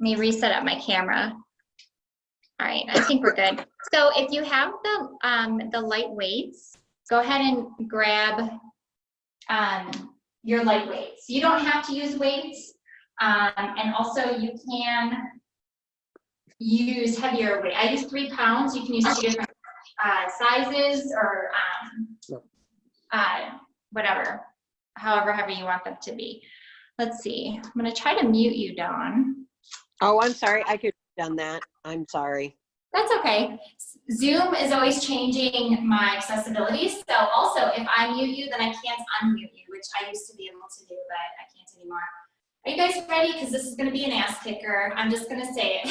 me reset up my camera. All right, I think we're good. So if you have the light weights, go ahead and grab your light weights. You don't have to use weights, and also you can use heavier weight. I use 3 pounds. You can use 2 different sizes or whatever, however you want them to be. Let's see. I'm going to try to mute you, Dawn. Oh, I'm sorry. I could have done that. I'm sorry. That's okay. Zoom is always changing my accessibility. So also, if I mute you, then I can't unmute you, which I used to be able to do, but I can't anymore. Are you guys ready? Because this is going to be an ass kicker. I'm just going to say it.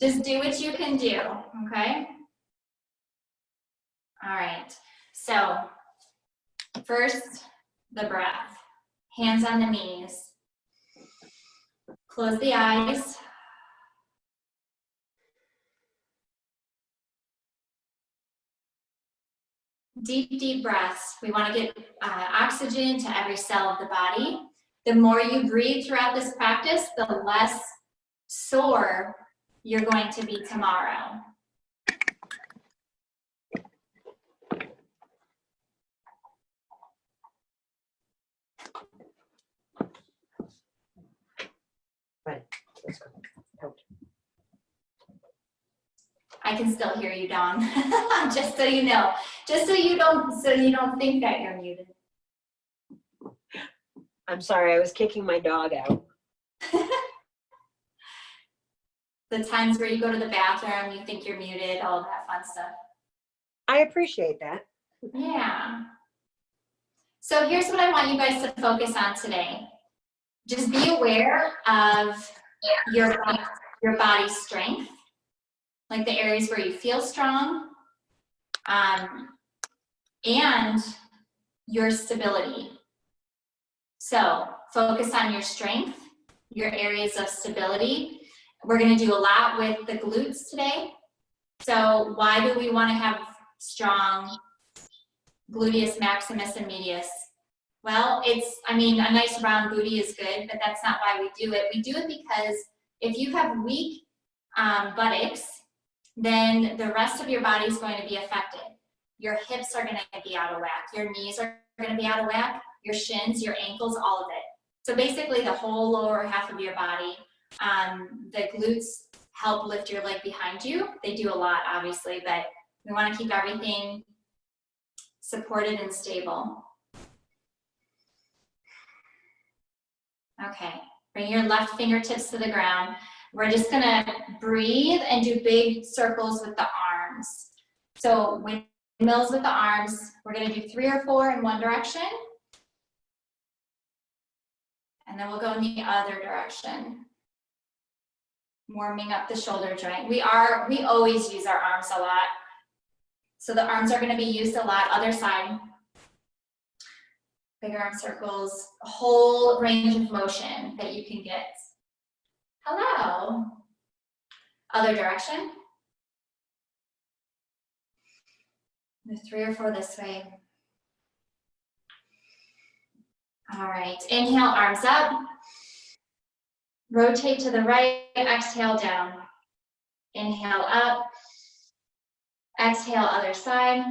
Just do what you can do, okay? All right. So first, the breath. Hands on the knees. Close the eyes. Deep, deep breaths. We want to get oxygen to every cell of the body. The more you breathe throughout this practice, the less sore you're going to be tomorrow. Right. Let's go. Out. I can still hear you, Dawn. Just so you know. Just so you don't think that you're muted. I'm sorry, I was kicking my dog out. The times where you go to the bathroom, you think you're muted, all of that fun stuff. I appreciate that. Yeah. So here's what I want you guys to focus on today. Just be aware of your body's strength, like the areas where you feel strong, and your stability. So focus on your strength, your areas of stability. We're going to do a lot with the glutes today. So why do we want to have strong gluteus maximus and medius? Well, a nice round booty is good, but that's not why we do it. We do it because if you have weak buttocks, then the rest of your body is going to be affected. Your hips are going to be out of whack. Your knees are going to be out of whack. Your shins, your ankles, all of it. So basically the whole lower half of your body. The glutes help lift your leg behind you. They do a lot, obviously, but we want to keep everything supported and stable. Okay, bring your left fingertips to the ground. We're just gonna breathe and do big circles with the arms. So windmills with the arms. We're gonna do 3 or 4 in one direction. And then we'll go in the other direction. Warming up the shoulder joint. We always use our arms a lot. So the arms are gonna be used a lot. Other side. Big arm circles, a whole range of motion that you can get. Hello. Other direction. There's 3 or 4 this way. All right, inhale, arms up. Rotate to the right, exhale down. Inhale up. Exhale, other side.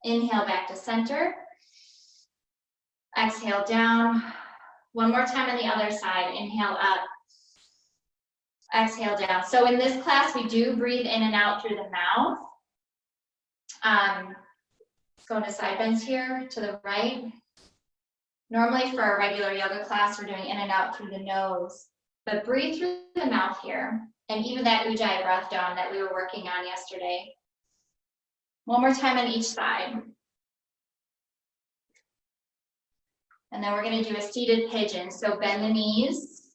Inhale back to center. Exhale down. One more time on the other side. Inhale up. Exhale down. So in this class, we do breathe in and out through the mouth. Going to side bends here to the right. Normally for a regular yoga class, we're doing in and out through the nose. But breathe through the mouth here. And even that Ujjayi breath, Dawn, that we were working on yesterday. One more time on each side. And then we're going to do a seated pigeon. So bend the knees,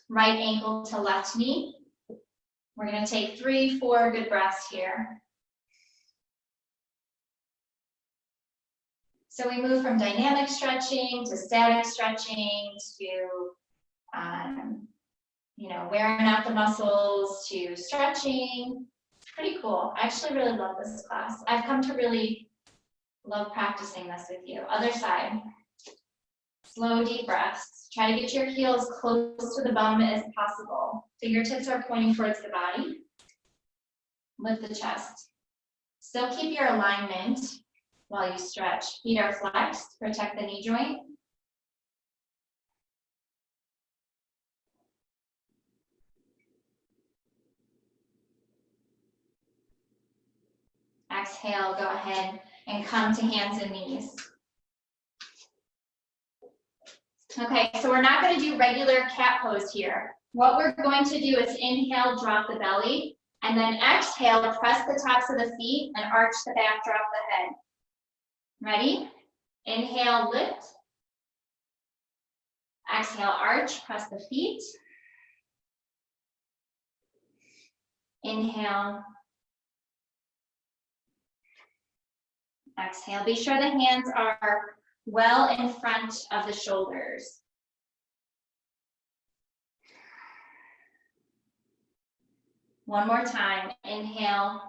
right ankle to left knee. We're going to take 3, 4 good breaths here. So we move from dynamic stretching to static stretching to, wearing out the muscles to stretching. It's pretty cool. I actually really love this class. I've come to really love practicing this with you. Other side. Slow, deep breaths. Try to get your heels close to the bum as possible. Fingertips are pointing towards the body. Lift the chest. Still keep your alignment while you stretch. Feet are flexed, protect the knee joint. Exhale, go ahead and come to hands and knees. Okay, so we're not going to do regular cat pose here. What we're going to do is inhale, drop the belly, and then exhale, press the tops of the feet and arch the back, drop the head. Ready? Inhale, lift. Exhale, arch, press the feet. Inhale. Exhale. Be sure the hands are well in front of the shoulders. One more time. Inhale.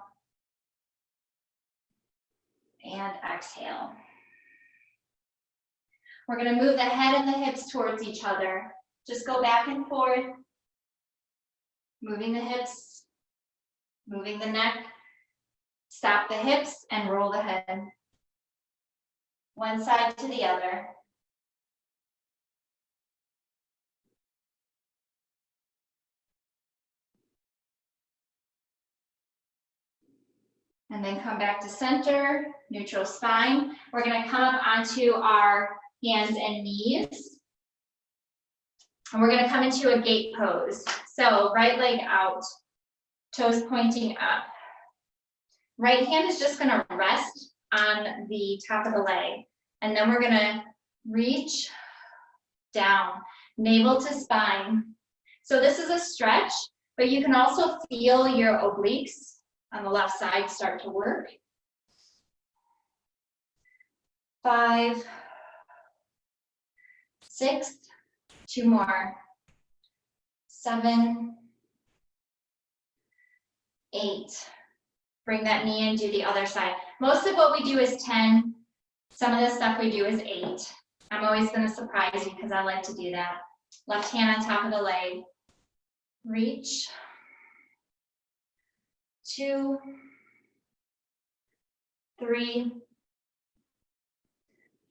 And exhale. We're going to move the head and the hips towards each other. Just go back and forth. Moving the hips, moving the neck. Stop the hips and roll the head. One side to the other. And then come back to center, neutral spine. We're going to come up onto our hands and knees. And we're going to come into a gate pose. So right leg out, toes pointing up. Right hand is just going to rest on the top of the leg. And then we're going to reach down, navel to spine. So this is a stretch, but you can also feel your obliques on the left side start to work. 5, 6, 2 more. 7, 8. Bring that knee in, do the other side. Most of what we do is 10. Some of the stuff we do is 8. I'm always going to surprise you because I like to do that. Left hand on top of the leg. Reach. 2, 3,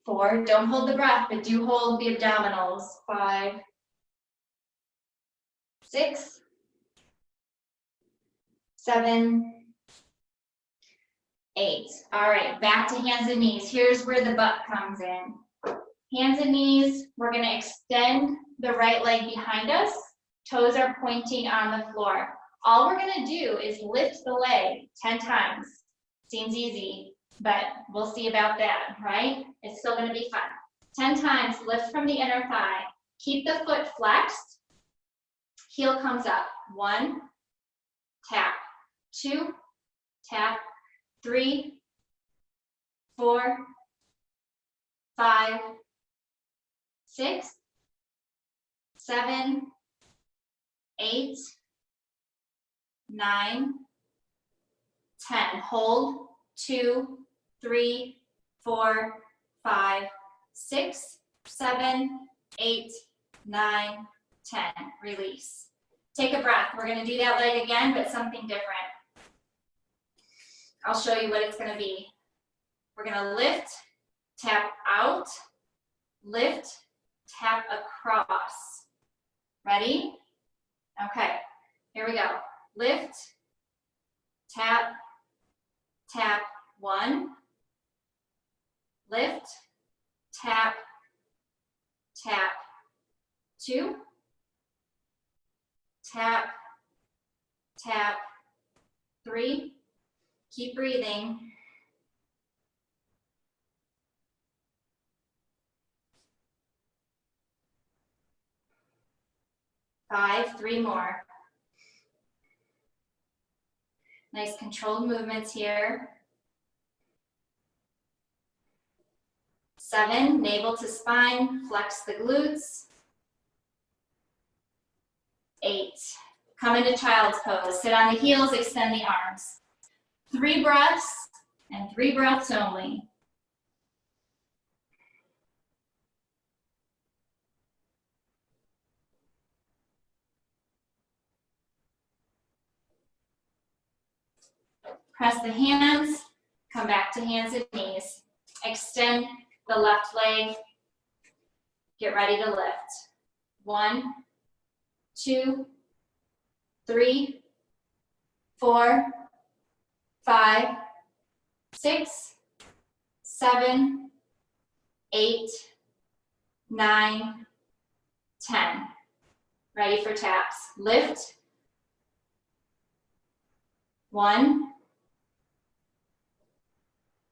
4. Don't hold the breath, but do hold the abdominals. 5, 6, 7, 8. All right, back to hands and knees. Here's where the butt comes in. Hands and knees, we're going to extend the right leg behind us. Toes are pointing on the floor. All we're going to do is lift the leg 10 times. Seems easy, but we'll see about that, right? It's still going to be fun. 10 times, lift from the inner thigh. Keep the foot flexed. Heel comes up. 1, tap. 2, tap. 3, 4, 5, 6, 7, 8, 9, 10. Hold. 2, 3, 4, 5, 6, 7, 8, 9, 10. Release. Take a breath. We're going to do that leg again, but something different. I'll show you what it's going to be. We're going to lift, tap out, lift, tap across. Ready? Okay, here we go. Lift, tap, tap. 1. Lift, tap, tap. 2. Tap, tap. 3. Keep breathing. 5, 3 more. Nice controlled movements here. 7, navel to spine, flex the glutes. 8, come into child's pose. Sit on the heels, extend the arms. 3 breaths, and 3 breaths only. Press the hands, come back to hands and knees. Extend the left leg. Get ready to lift. 1, 2, 3, 4, 5, 6, 7, 8, 9, 10. Ready for taps. Lift. 1.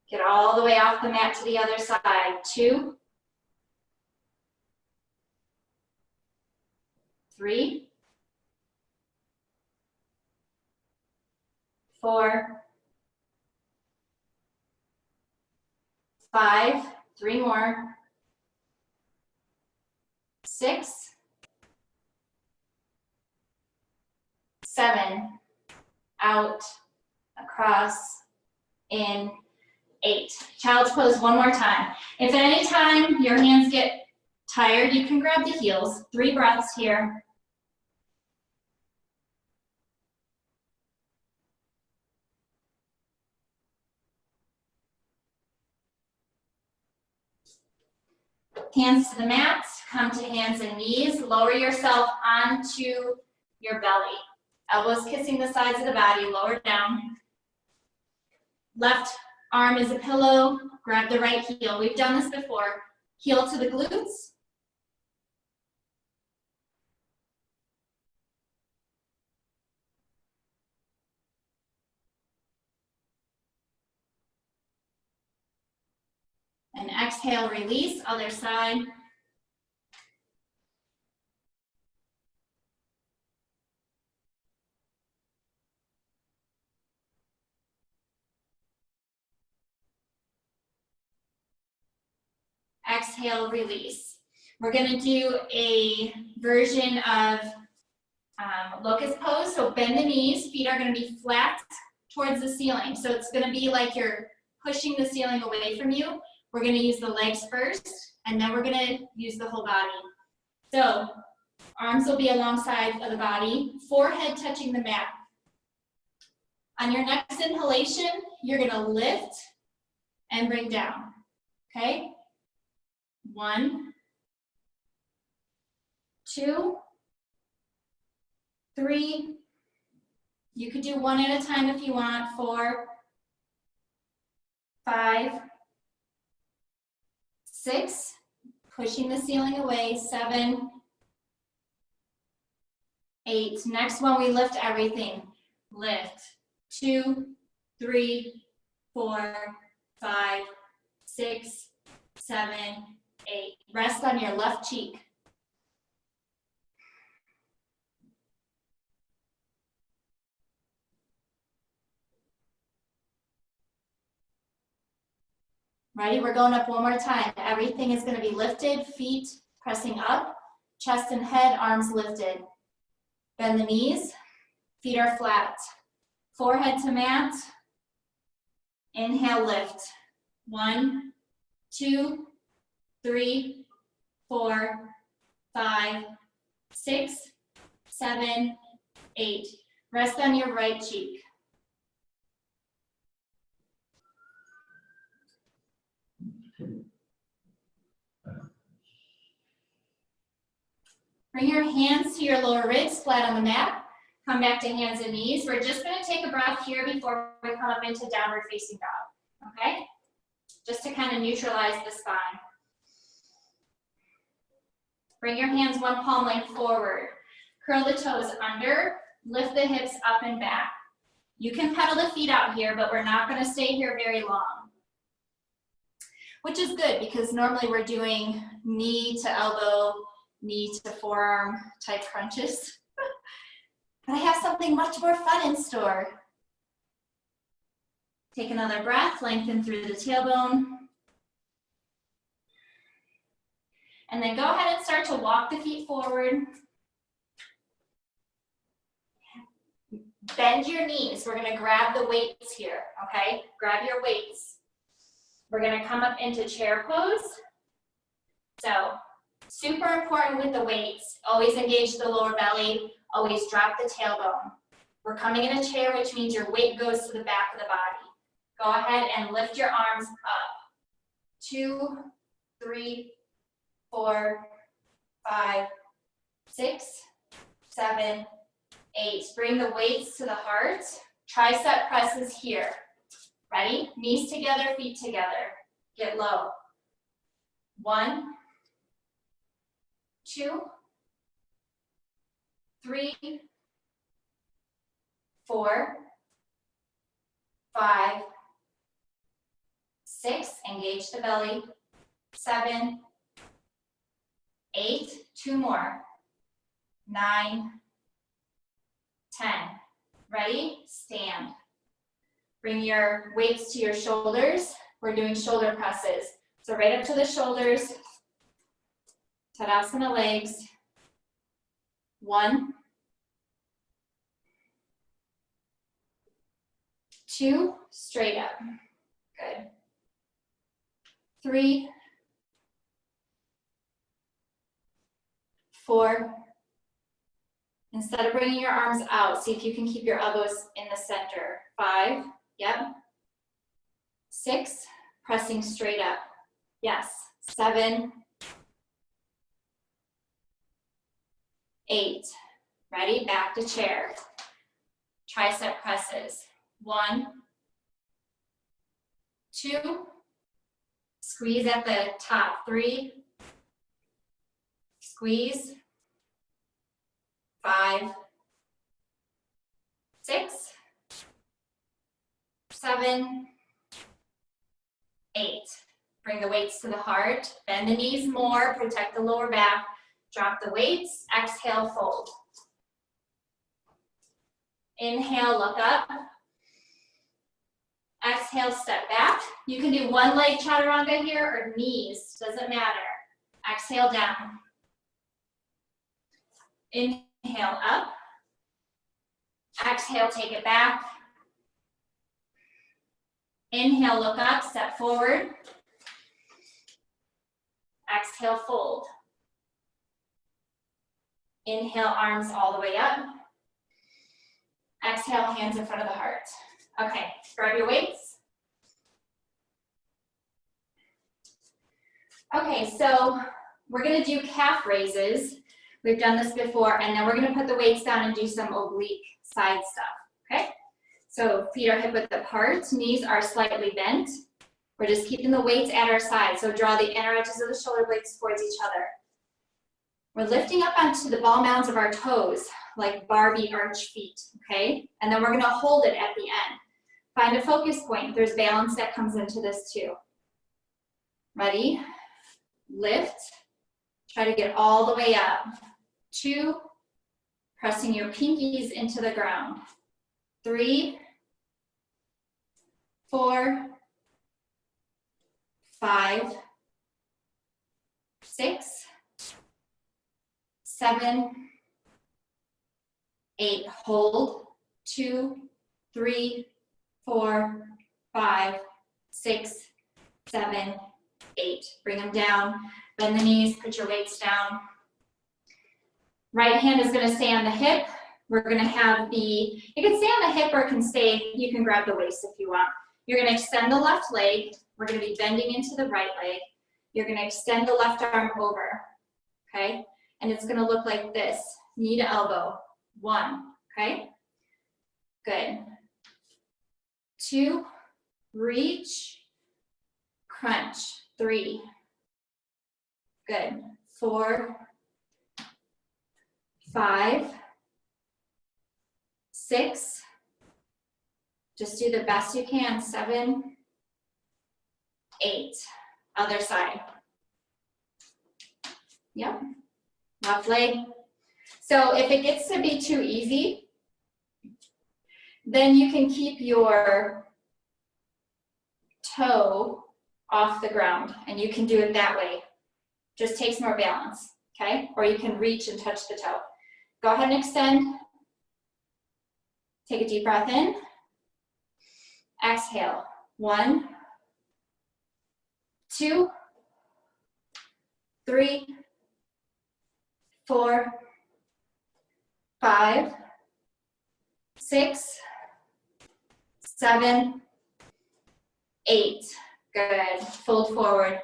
Get all the way off the mat to the other side. 2, 3, 4, 5, 3 more, 6, 7, out, across, in, 8. Child's pose one more time. If at any time your hands get tired, you can grab the heels. 3 breaths here. Hands to the mat, come to hands and knees. Lower yourself onto your belly. Elbows kissing the sides of the body, lower down. Left arm is a pillow, grab the right heel. We've done this before. Heel to the glutes. And exhale, release, other side. Exhale, release. We're gonna do a version of locust pose. So bend the knees, feet are gonna be flat towards the ceiling. So it's gonna be like you're pushing the ceiling away from you. We're gonna use the legs first, and then we're gonna use the whole body. So arms will be alongside of the body, forehead touching the mat. On your next inhalation, you're gonna lift and bring down, okay? 1, 2, 3. You could do 1 at a time if you want. 4, 5, 6. Pushing the ceiling away. 7, 8. Next one, we lift everything. Lift. 2, 3, 4, 5, 6, 7, 8. Rest on your left cheek. Ready? We're going up one more time. Everything is going to be lifted, feet pressing up, chest and head, arms lifted. Bend the knees, feet are flat. Forehead to mat. Inhale, lift. 1, 2, 3, 4, 5, 6, 7, 8. Rest on your right cheek. Bring your hands to your lower ribs, flat on the mat. Come back to hands and knees. We're just going to take a breath here before we come up into downward facing dog, okay? Just to kind of neutralize the spine. Bring your hands one palm length forward. Curl the toes under, lift the hips up and back. You can pedal the feet out here, but we're not going to stay here very long. Which is good because normally we're doing knee to elbow, knee to forearm type crunches. But I have something much more fun in store. Take another breath, lengthen through the tailbone. And then go ahead and start to walk the feet forward. Bend your knees. We're gonna grab the weights here, okay? Grab your weights. We're gonna come up into chair pose. So, super important with the weights. Always engage the lower belly. Always drop the tailbone. We're coming in a chair, which means your weight goes to the back of the body. Go ahead and lift your arms up. 2, 3, 4, 5, 6, 7, 8. Bring the weights to the heart. Tricep presses here. Ready? Knees together, feet together. Get low. 1, 2, 3, 4, 5, 6, engage the belly, 7, 8, 2 more, 9, 10. Ready? Stand. Bring your weights to your shoulders. We're doing shoulder presses. So right up to the shoulders, Tadasana legs. 1, 2, straight up. Good. 3, 4. Instead of bringing your arms out, see if you can keep your elbows in the center. 5, yep. 6, pressing straight up. Yes. 7, 8. Ready? Back to chair. Tricep presses. 1, 2. Squeeze at the top. 3. Squeeze. 5, 6, 7, 8. Bring the weights to the heart. Bend the knees more. Protect the lower back. Drop the weights. Exhale, fold. Inhale, look up. Exhale, step back. You can do one leg chaturanga here or knees. Doesn't matter. Exhale, down. Inhale, up. Exhale, take it back. Inhale, look up, step forward. Exhale, fold. Inhale, arms all the way up. Exhale, hands in front of the heart. Okay, grab your weights. Okay, so we're gonna do calf raises. We've done this before, and then we're gonna put the weights down and do some oblique side stuff, okay? So feet are hip width apart, knees are slightly bent. We're just keeping the weights at our side, so draw the inner edges of the shoulder blades towards each other. We're lifting up onto the ball mounds of our toes, like Barbie arch feet, okay? And then we're gonna hold it at the end. Find a focus point. There's balance that comes into this too. Ready? Lift. Try to get all the way up. 2, pressing your pinkies into the ground. 3, 4, 5, 6, 7, 8. Hold. 2, 3, 4, 5, 6, 7, 8. Bring them down. Bend the knees, put your weights down. Right hand is gonna stay on the hip. We're gonna have it can stay on the hip or it can stay, you can grab the waist if you want. You're gonna extend the left leg. We're gonna be bending into the right leg. You're gonna extend the left arm over, okay? And it's gonna look like this, knee to elbow. 1, okay? Good. 2, reach, crunch. 3. Good. 4, 5, 6. Just do the best you can. 7, 8. Other side. Yep. Left leg. So if it gets to be too easy, then you can keep your toe off the ground and you can do it that way. Just takes more balance, okay? Or you can reach and touch the toe. Go ahead and extend. Take a deep breath in. Exhale. 1, 2, 3, 4, 5, 6, 7, 8. Good. Fold forward.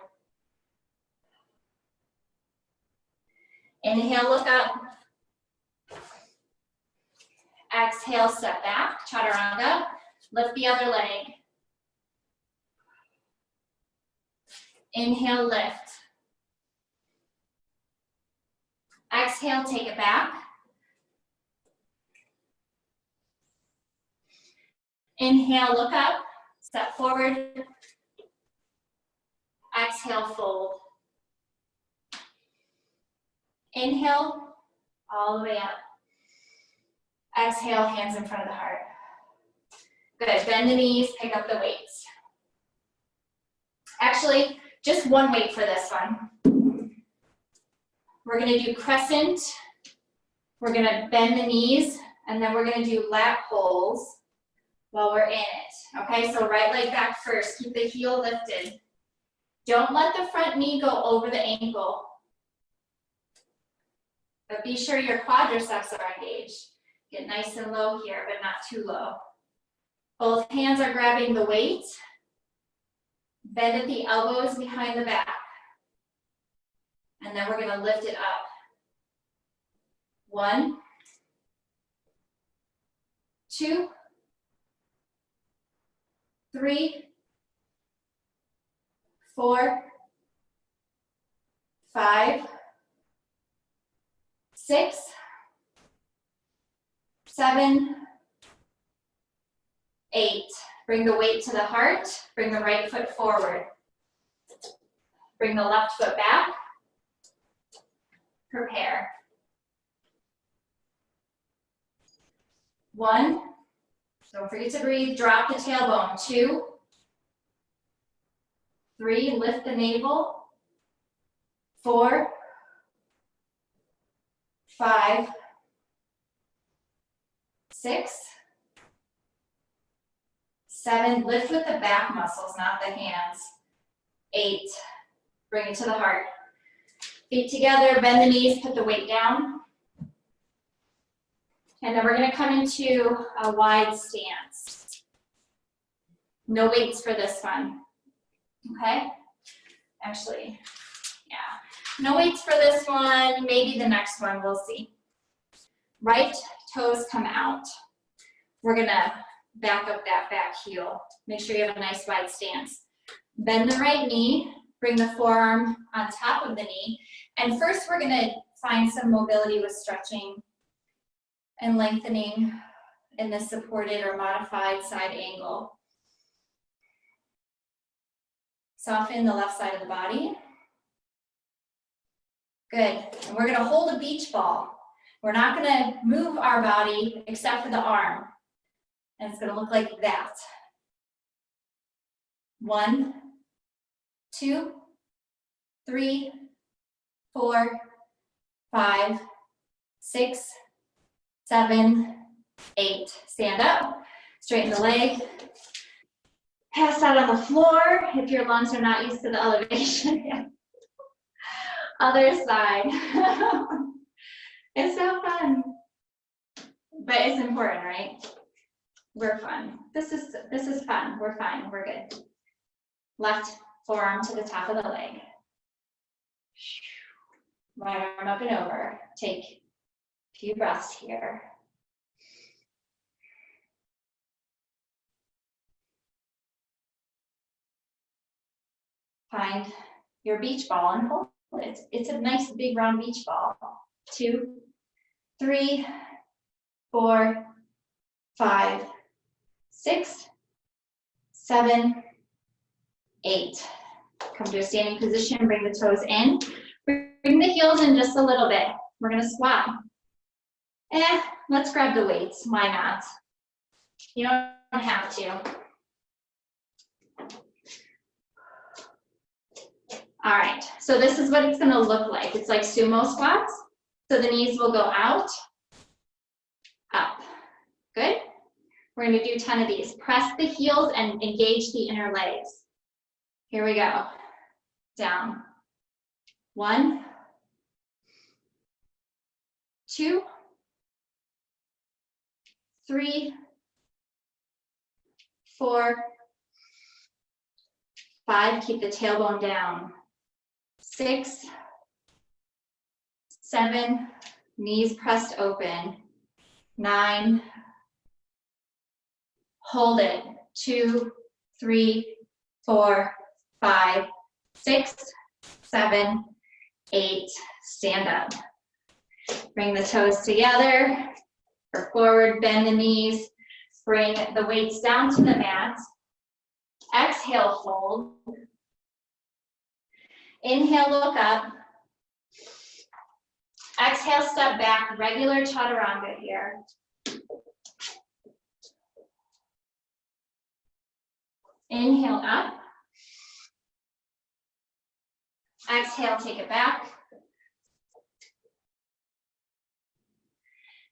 Inhale, look up. Exhale, step back, chaturanga. Lift the other leg. Inhale, lift. Exhale, take it back. Inhale, look up, step forward. Exhale, fold. Inhale, all the way up. Exhale, hands in front of the heart. Good, bend the knees, pick up the weights. Actually, just one weight for this one. We're gonna do crescent. We're gonna bend the knees, and then we're gonna do lat pulls while we're in it. Okay, so right leg back first, keep the heel lifted. Don't let the front knee go over the ankle. But be sure your quadriceps are engaged. Get nice and low here, but not too low. Both hands are grabbing the weight. Bend at the elbows behind the back. And then we're gonna lift it up. 1, 2, 3, 4, 5, 6, 7, 8. Bring the weight to the heart. Bring the right foot forward. Bring the left foot back. Prepare. 1. Don't forget to breathe. Drop the tailbone. 2, 3. Lift the navel. 4, 5, 6, 7, lift with the back muscles, not the hands. 8, bring it to the heart. Feet together, bend the knees, put the weight down. And then we're gonna come into a wide stance. No weights for this one, okay? Actually, yeah. No weights for this one, maybe the next one, we'll see. Right toes come out. We're gonna back up that back heel. Make sure you have a nice wide stance. Bend the right knee, bring the forearm on top of the knee. And first we're gonna find some mobility with stretching and lengthening in the supported or modified side angle. Soften the left side of the body. Good, and we're gonna hold a beach ball. We're not gonna move our body except for the arm. And it's gonna look like that. 1, 2, 3, 4, 5, 6, 7, 8. Stand up, straighten the leg. Pass out on the floor if your lungs are not used to the elevation. Other side. It's so fun. But it's important, right? We're fun. This is fun. We're fine. We're good. Left forearm to the top of the leg. Right arm up and over. Take a few breaths here. Find your beach ball and hold it. It's a nice big round beach ball. 2, 3, 4, 5, 6, 7, 8. Come to a standing position, bring the toes in. Bring the heels in just a little bit. We're gonna squat. Let's grab the weights, why not? You don't have to. All right, so this is what it's gonna look like. It's like sumo squats. So the knees will go out, up. Good? We're gonna do 10 of these. Press the heels and engage the inner legs. Here we go. Down. 1, 2, 3, 4, 5, keep the tailbone down. 6, 7, knees pressed open. 9, hold it. 2, 3, 4, 5, 6, 7, 8, stand up. Bring the toes together, or forward, bend the knees. Bring the weights down to the mat. Exhale, fold. Inhale, look up. Exhale, step back, regular chaturanga here. Inhale up. Exhale, take it back.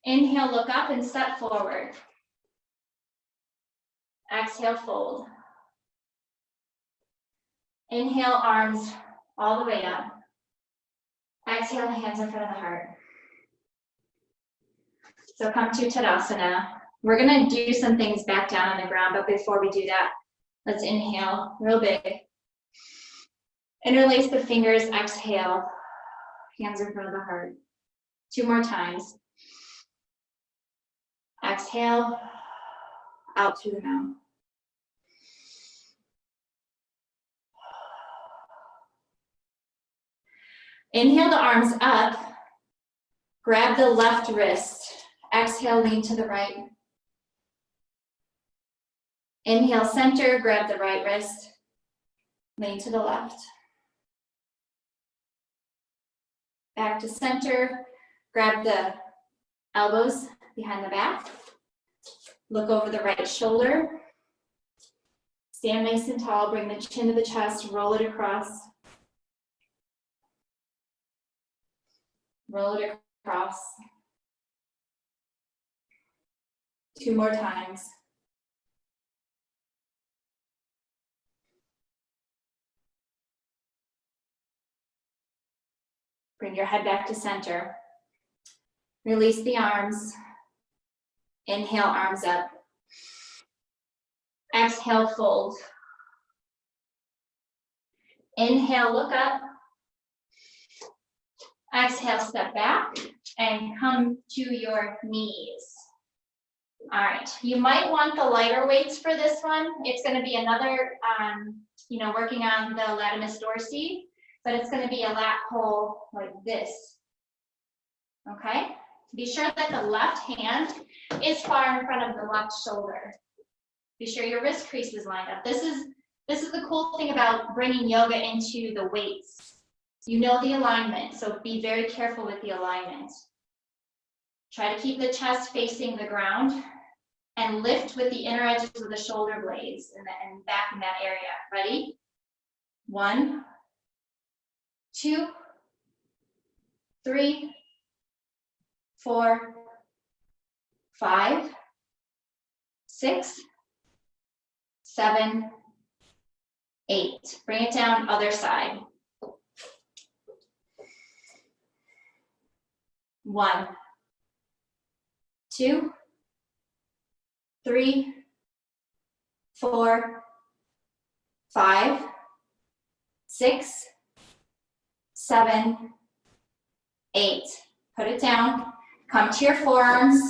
Inhale, look up and step forward. Exhale, fold. Inhale, arms all the way up. Exhale, hands in front of the heart. So come to Tadasana. We're gonna do some things back down on the ground, but before we do that, let's inhale real big. Interlace the fingers, exhale. Hands in front of the heart. 2 more times. Exhale, out through the mouth. Inhale the arms up. Grab the left wrist. Exhale, lean to the right. Inhale, center, grab the right wrist. Lean to the left. Back to center. Grab the elbows behind the back. Look over the right shoulder. Stand nice and tall. Bring the chin to the chest. Roll it across. Roll it across. 2 more times. Bring your head back to center. Release the arms. Inhale, arms up. Exhale, fold. Inhale, look up. Exhale, step back and come to your knees. All right, you might want the lighter weights for this one. It's gonna be another, working on the latissimus dorsi, but it's gonna be a lat pull like this, okay? Be sure that the left hand is far in front of the left shoulder. Be sure your wrist crease is lined up. This is the cool thing about bringing yoga into the weights. You know the alignment, so be very careful with the alignment. Try to keep the chest facing the ground and lift with the inner edges of the shoulder blades and back in that area. Ready? 1, 2, 3, 4, 5, 6, 7, 8. Bring it down, other side. 1, 2, 3, 4, 5, 6, 7, 8. Put it down. Come to your forearms.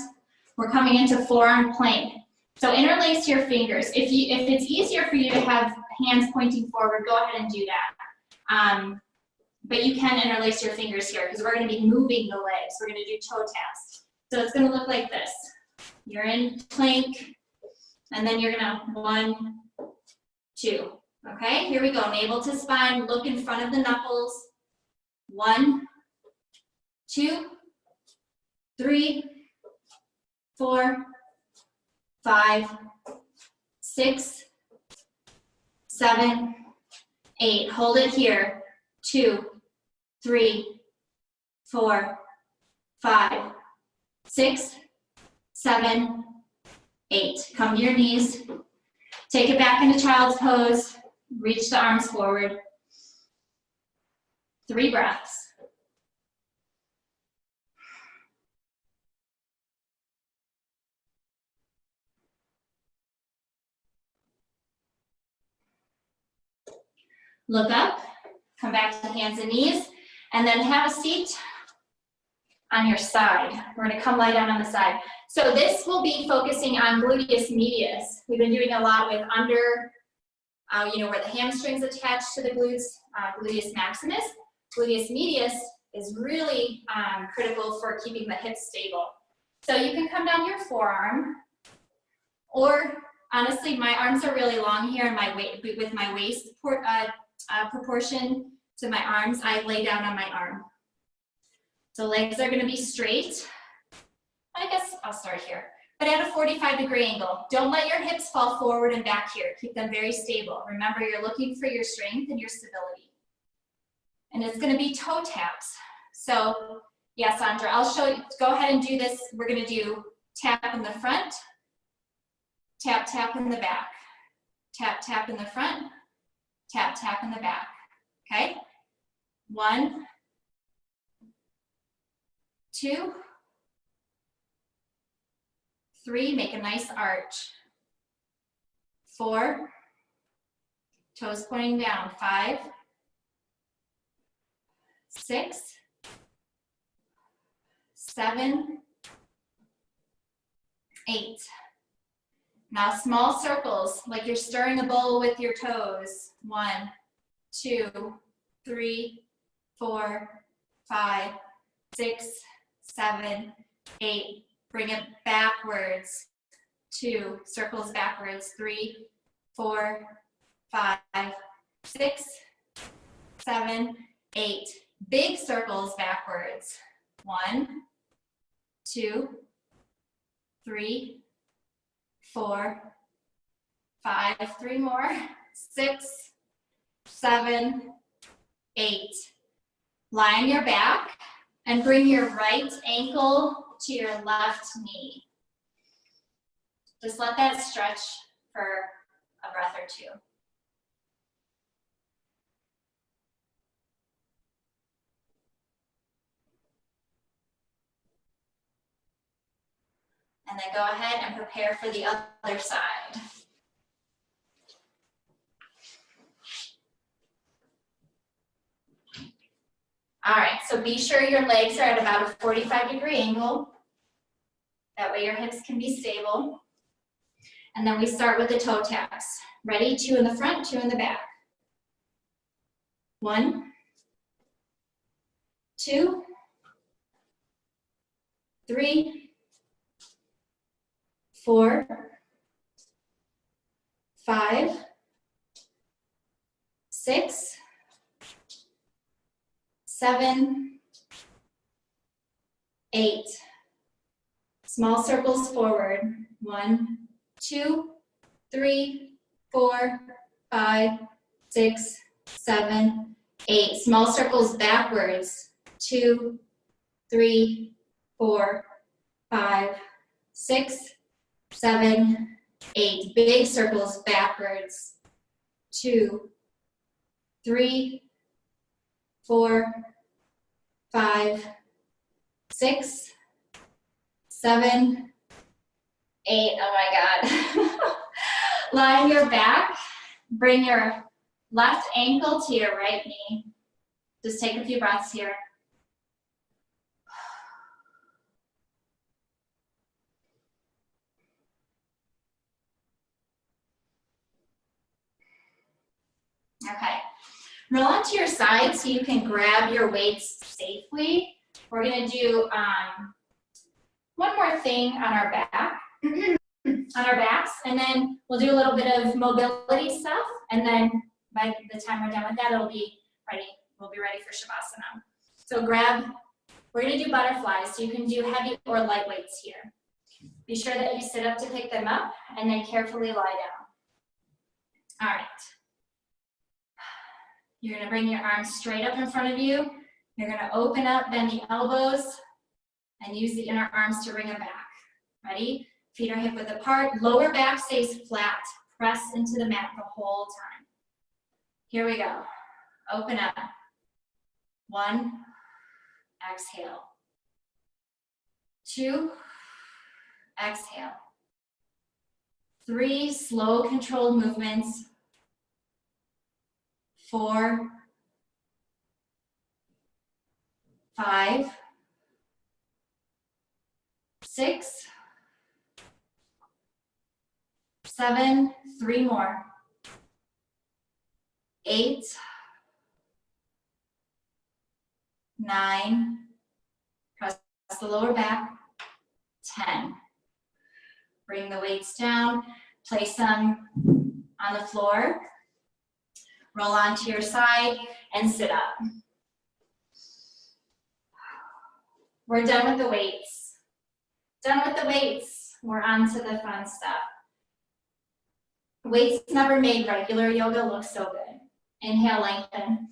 We're coming into forearm plank. So interlace your fingers. If it's easier for you to have hands pointing forward, go ahead and do that. But you can interlace your fingers here because we're going to be moving the legs. We're going to do toe taps. So it's going to look like this. You're in plank, and then you're going to 1, 2. Okay, here we go. Navel to spine. Look in front of the knuckles. 1, 2, 3, 4, 5, 6, 7, 8. Hold it here. 2, 3, 4, 5, 6, 7, 8. Come to your knees. Take it back into child's pose. Reach the arms forward. 3 breaths. Look up, come back to hands and knees, and then have a seat on your side. We're gonna come lie down on the side. So this will be focusing on gluteus medius. We've been doing a lot with under, where the hamstrings attach to the glutes, gluteus maximus. Gluteus medius is really critical for keeping the hips stable. So you can come down your forearm, or honestly, my arms are really long here, and with my waist proportion to my arms, I lay down on my arm. So legs are gonna be straight. I guess I'll start here, but at a 45-degree angle. Don't let your hips fall forward and back here. Keep them very stable. Remember, you're looking for your strength and your stability. And it's gonna be toe taps. So, yeah, Sandra, I'll show you, go ahead and do this. We're gonna do tap in the front, tap, tap in the back, tap, tap in the front, tap, tap in the back, okay? 1, 2, 3, make a nice arch. 4, toes pointing down. 5, 6, 7, 8. Now small circles, like you're stirring a bowl with your toes. 1, 2, 3, 4, 5, 6, 7, 8. Bring it backwards. 2, circles backwards. 3, 4, 5, 6, 7, 8. Big circles backwards. 1, 2, 3, 4, 5, 3 more, 6, 7, 8. Lie on your back and bring your right ankle to your left knee. Just let that stretch for a breath or two. And then go ahead and prepare for the other side. All right, so be sure your legs are at about a 45-degree angle. That way your hips can be stable. And then we start with the toe taps. Ready? 2 in the front, 2 in the back. 1, 2, 3, 4, 5, 6, 7, 8. Small circles forward. 1, 2, 3, 4, 5, 6, 7, 8. Small circles backwards. 2, 3, 4, 5, 6, 7, 8. Big circles backwards. 2, 3, 4, 5, 6, 7, 8. Oh my God. Lie on your back. Bring your left ankle to your right knee. Just take a few breaths here. Okay. Roll onto your side so you can grab your weights safely. We're gonna do one more thing on our back, on our backs, and then we'll do a little bit of mobility stuff, and then by the time we're done with that, it'll be ready. We'll be ready for Shavasana. So we're gonna do butterflies, so you can do heavy or light weights here. Be sure that you sit up to pick them up, and then carefully lie down. All right. You're gonna bring your arms straight up in front of you. You're gonna open up, bend the elbows, and use the inner arms to bring them back. Ready? Feet are hip width apart. Lower back stays flat. Press into the mat the whole time. Here we go. Open up. 1, exhale. 2, exhale. 3, slow controlled movements. 4, 5, 6, 7, 3 more, 8, 9, press the lower back, 10. Bring the weights down, place them on the floor, roll onto your side, and sit up. We're done with the weights. Done with the weights. We're on to the fun stuff. Weights never made regular yoga look so good. Inhale, lengthen.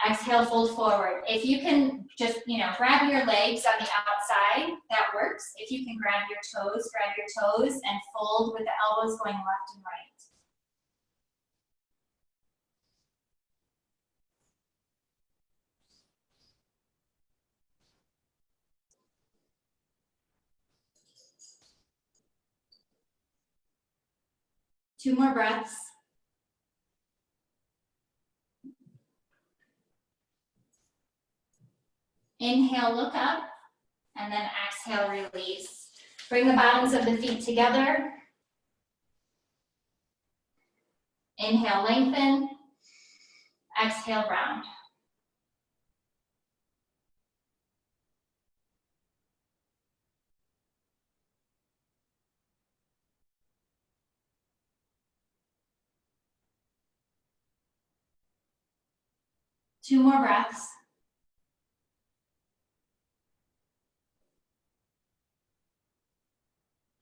Exhale, fold forward. If you can just, grab your legs on the outside, that works. If you can grab your toes and fold with the elbows going left and right. Two more breaths. Inhale, look up, and then exhale, release. Bring the bottoms of the feet together. Inhale, lengthen. Exhale, round. Two more breaths.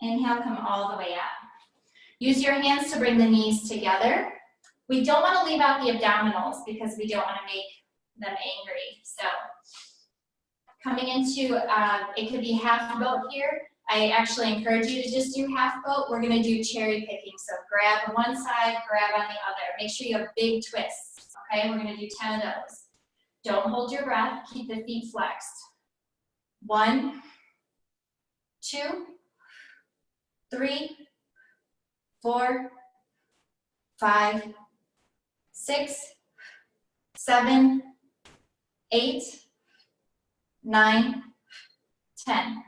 Inhale, come all the way up. Use your hands to bring the knees together. We don't want to leave out the abdominals because we don't want to make them angry. So coming into, it could be half boat here. I actually encourage you to just do half boat. We're going to do cherry picking. So grab on one side, grab on the other. Make sure you have big twists. Okay, we're going to do 10 of those. Don't hold your breath. Keep the feet flexed. 1, 2, 3, 4, 5, 6, 7, 8, 9, 10.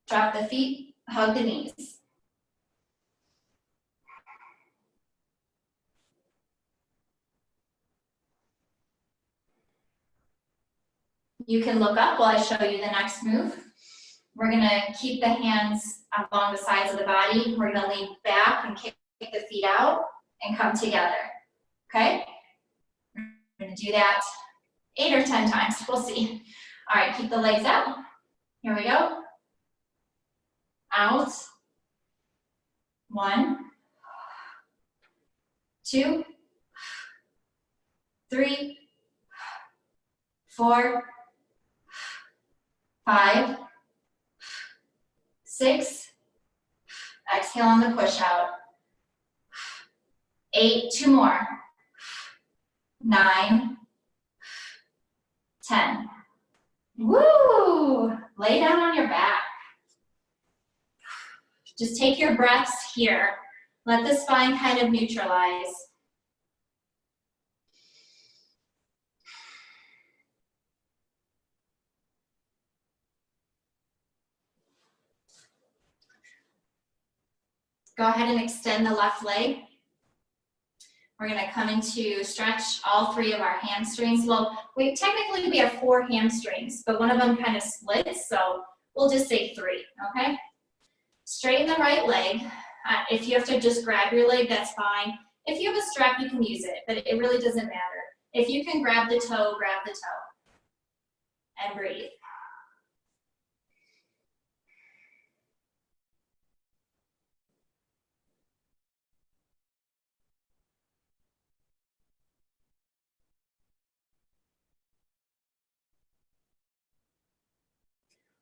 Drop the feet, hug the knees. You can look up while I show you the next move. We're gonna keep the hands along the sides of the body. We're gonna lean back and kick the feet out and come together, okay? We're gonna do that 8 or 10 times, we'll see. All right, keep the legs out. Here we go. Out. 1, 2, 3, 4, 5, 6, exhale on the push out. 8, 2 more. 9, 10. Woo! Lay down on your back. Just take your breaths here. Let the spine kind of neutralize. Go ahead and extend the left leg. We're gonna come into stretch all 3 of our hamstrings. Well, technically we have 4 hamstrings, but one of them kind of splits, so we'll just say 3, okay? Straighten the right leg. If you have to just grab your leg, that's fine. If you have a strap, you can use it, but it really doesn't matter. If you can grab the toe, grab the toe. And breathe.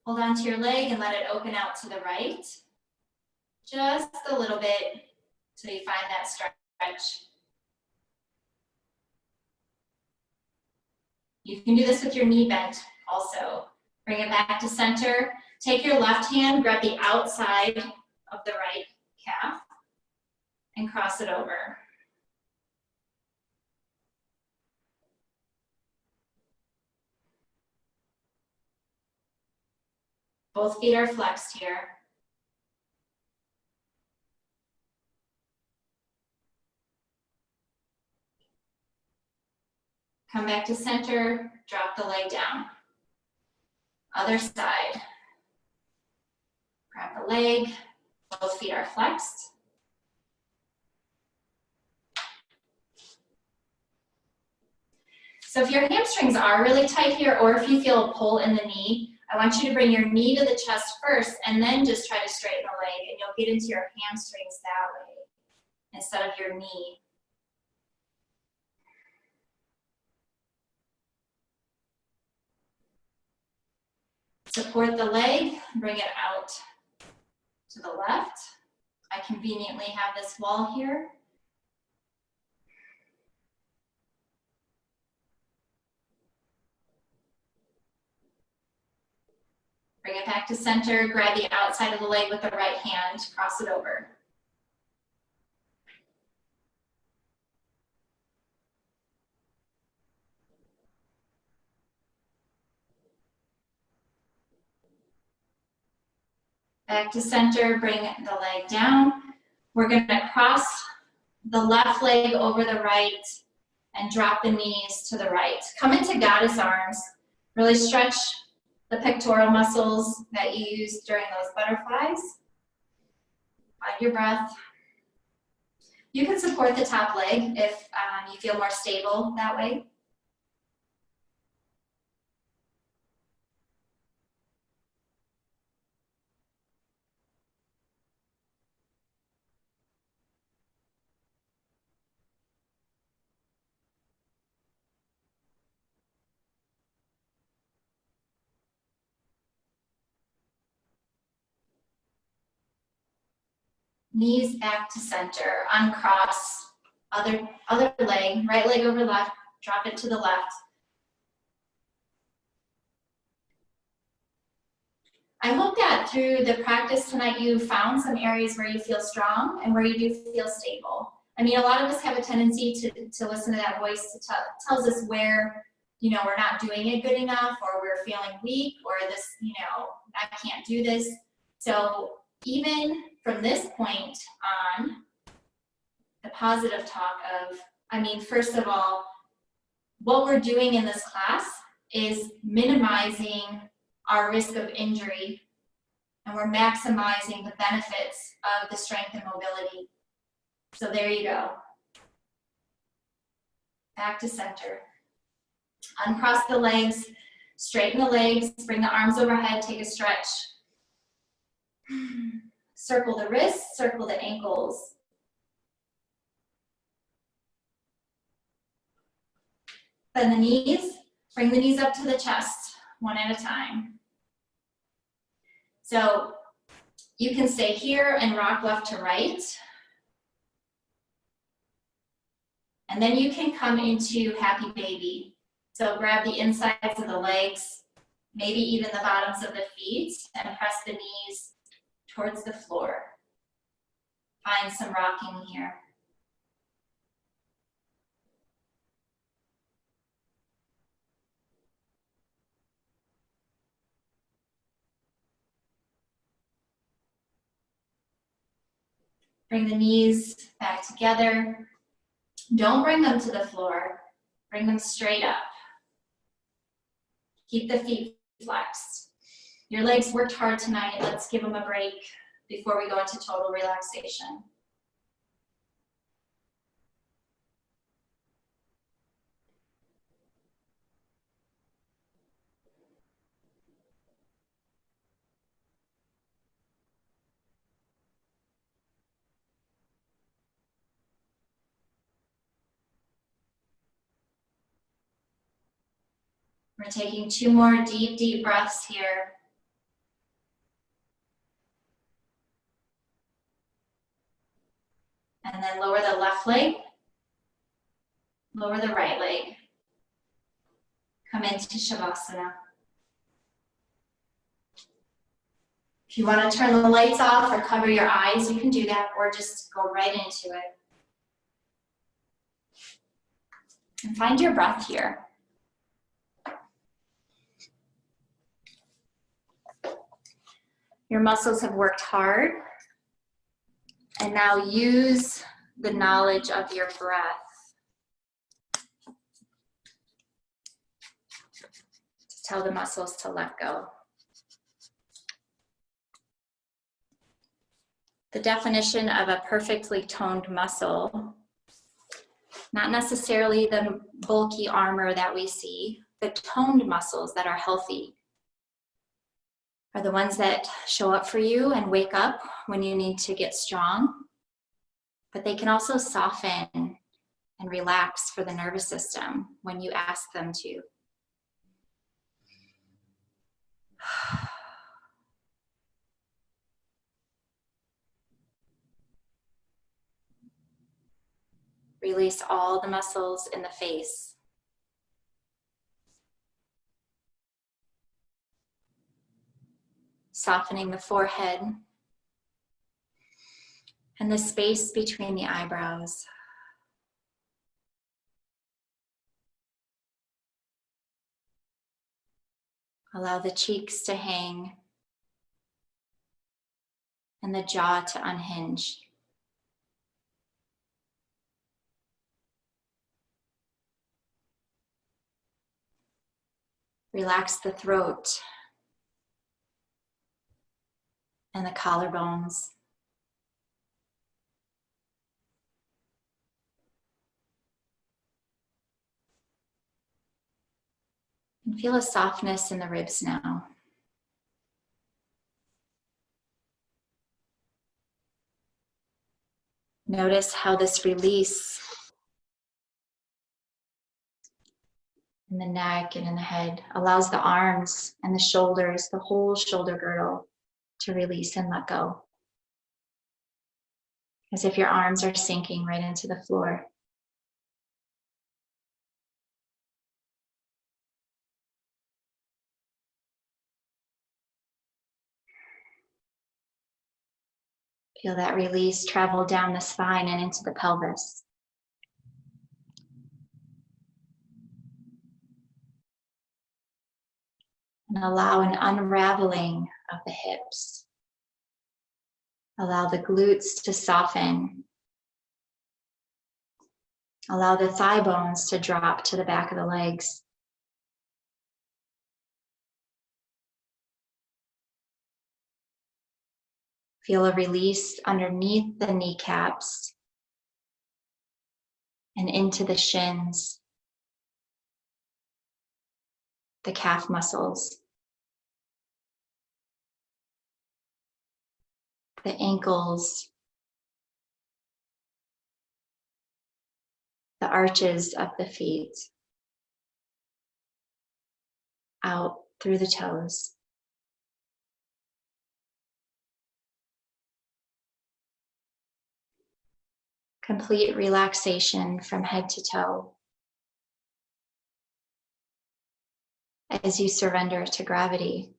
Hold on to your leg and let it open out to the right. Just a little bit until you find that stretch. You can do this with your knee bent also. Bring it back to center. Take your left hand, grab the outside of the right calf, and cross it over. Both feet are flexed here. Come back to center, drop the leg down. Other side. Grab the leg, both feet are flexed. So if your hamstrings are really tight here, or if you feel a pull in the knee, I want you to bring your knee to the chest first and then just try to straighten the leg, and you'll get into your hamstrings that way instead of your knee. Support the leg, bring it out to the left. I conveniently have this wall here. Bring it back to center, grab the outside of the leg with the right hand, cross it over. Back to center, bring the leg down. We're gonna cross the left leg over the right and drop the knees to the right. Come into goddess arms. Really stretch the pectoral muscles that you use during those butterflies. Find your breath. You can support the top leg if you feel more stable that way. Knees back to center, uncross, other leg, right leg over left, drop it to the left. I hope that through the practice tonight you found some areas where you feel strong and where you do feel stable. I mean, a lot of us have a tendency to listen to that voice that tells us where, you know, we're not doing it good enough, or we're feeling weak, or this, you know, I can't do this. So even from this point on, the positive talk of, I mean, first of all, what we're doing in this class is minimizing our risk of injury, and we're maximizing the benefits of the strength and mobility. So there you go. Back to center. Uncross the legs, straighten the legs, bring the arms overhead, take a stretch. Circle the wrists, circle the ankles. Bend the knees, bring the knees up to the chest, one at a time. So you can stay here and rock left to right. And then you can come into happy baby. So grab the insides of the legs, maybe even the bottoms of the feet, and press the knees towards the floor. Find some rocking here. Bring the knees back together. Don't bring them to the floor. Bring them straight up. Keep the feet flexed. Your legs worked hard tonight. Let's give them a break before we go into total relaxation. We're taking 2 more deep, deep breaths here. And then lower the left leg, lower the right leg. Come into Shavasana. If you want to turn the lights off or cover your eyes, you can do that, or just go right into it. And find your breath here. Your muscles have worked hard. And now use the knowledge of your breath to tell the muscles to let go. The definition of a perfectly toned muscle, not necessarily the bulky armor that we see, the toned muscles that are healthy are the ones that show up for you and wake up when you need to get strong, but they can also soften and relax for the nervous system when you ask them to. Release all the muscles in the face. Softening the forehead and the space between the eyebrows. Allow the cheeks to hang and the jaw to unhinge. Relax the throat and the collarbones. And feel a softness in the ribs now. Notice how this release in the neck and in the head allows the arms and the shoulders, the whole shoulder girdle, to release and let go. As if your arms are sinking right into the floor. Feel that release travel down the spine and into the pelvis. And allow an unraveling of the hips. Allow the glutes to soften. Allow the thigh bones to drop to the back of the legs. Feel a release underneath the kneecaps and into the shins, the calf muscles, the ankles, the arches of the feet, out through the toes. Complete relaxation from head to toe as you surrender to gravity.